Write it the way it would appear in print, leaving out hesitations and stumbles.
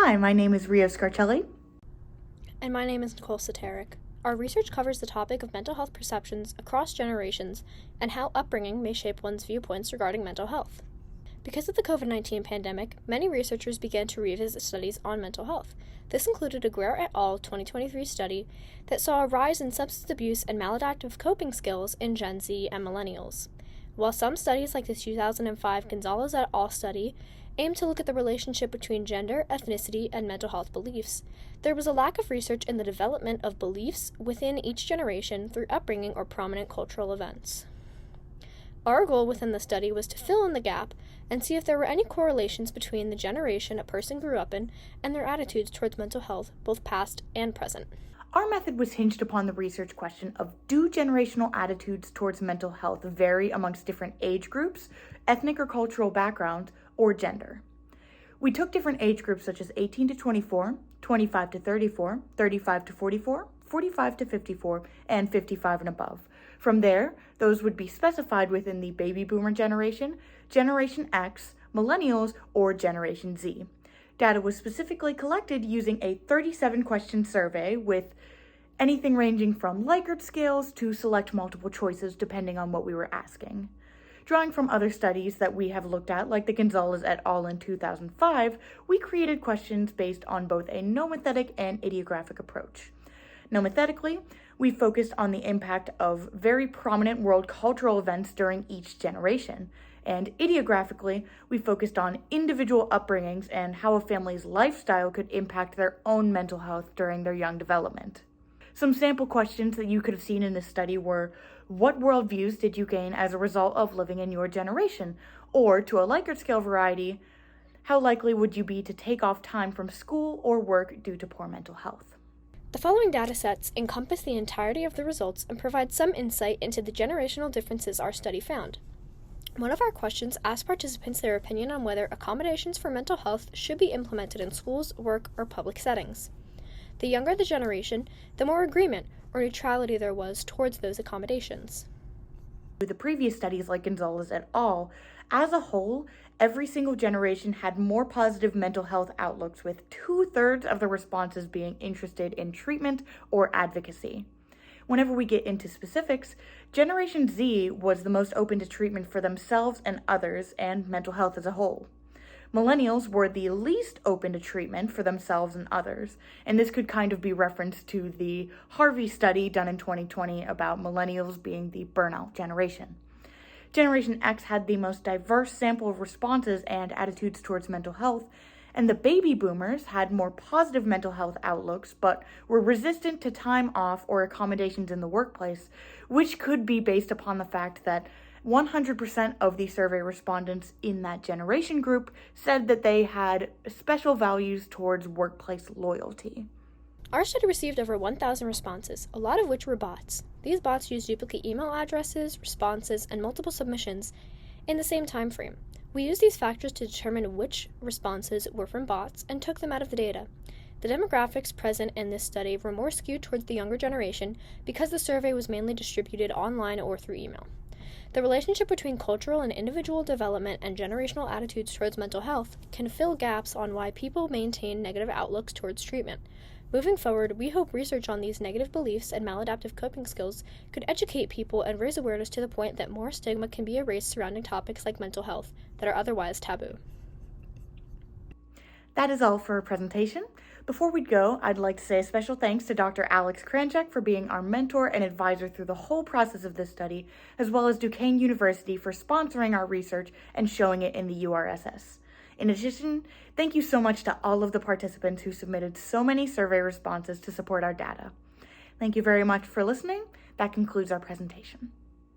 Hi, my name is Scarcelli. And my name is Nicole, Sitarik. Our research covers the topic of mental health perceptions across generations and how upbringing may shape one's viewpoints regarding mental health. Because of the COVID-19 pandemic, many researchers began to revisit studies on mental health. This included a Guerre et al. 2023 study that saw a rise in substance abuse and maladaptive coping skills in Gen Z and millennials. While some studies, like the 2005 Gonzalez et al. Study, aim to look at the relationship between gender, ethnicity, and mental health beliefs, there was a lack of research in the development of beliefs within each generation through upbringing or prominent cultural events. Our goal within the study was to fill in the gap and see if there were any correlations between the generation a person grew up in and their attitudes towards mental health, both past and present. Our method was hinged upon the research question of, do generational attitudes towards mental health vary amongst different age groups, ethnic or cultural backgrounds, or gender? We took different age groups such as 18 to 24, 25 to 34, 35 to 44, 45 to 54, and 55 and above. From there, those would be specified within the baby boomer generation, Generation X, millennials, or Generation Z. Data was specifically collected using a 37-question survey with anything ranging from Likert scales to select multiple choices depending on what we were asking. Drawing from other studies that we have looked at, like the Gonzalez et al. In 2005, we created questions based on both a nomothetic and idiographic approach. Nomothetically, we focused on the impact of very prominent world cultural events during each generation. And idiographically, we focused on individual upbringings and how a family's lifestyle could impact their own mental health during their young development. Some sample questions that you could have seen in this study were, what worldviews did you gain as a result of living in your generation? Or, to a Likert scale variety, how likely would you be to take off time from school or work due to poor mental health? The following data sets encompass the entirety of the results and provide some insight into the generational differences our study found. One of our questions asked participants their opinion on whether accommodations for mental health should be implemented in schools, work, or public settings. The younger the generation, the more agreement or neutrality there was towards those accommodations. With the previous studies like Gonzalez et al., as a whole, every single generation had more positive mental health outlooks, with 2/3 of the responses being interested in treatment or advocacy. Whenever we get into specifics, Generation Z was the most open to treatment for themselves and others and mental health as a whole. Millennials were the least open to treatment for themselves and others, and this could kind of be referenced to the Harvey study done in 2020 about millennials being the burnout generation. Generation X had the most diverse sample of responses and attitudes towards mental health, and the baby boomers had more positive mental health outlooks, but were resistant to time off or accommodations in the workplace, which could be based upon the fact that 100% of the survey respondents in that generation group said that they had special values towards workplace loyalty. Our study received over 1,000 responses, a lot of which were bots. These bots used duplicate email addresses, responses, and multiple submissions in the same time frame. We used these factors to determine which responses were from bots and took them out of the data. The demographics present in this study were more skewed towards the younger generation because the survey was mainly distributed online or through email. The relationship between cultural and individual development and generational attitudes towards mental health can fill gaps on why people maintain negative outlooks towards treatment. Moving forward, we hope research on these negative beliefs and maladaptive coping skills could educate people and raise awareness to the point that more stigma can be erased surrounding topics like mental health that are otherwise taboo. That is all for our presentation. Before we go, I'd like to say a special thanks to Dr. Alex Kranjec for being our mentor and advisor through the whole process of this study, as well as Duquesne University for sponsoring our research and showing it in the URSS. In addition, thank you so much to all of the participants who submitted so many survey responses to support our data. Thank you very much for listening. That concludes our presentation.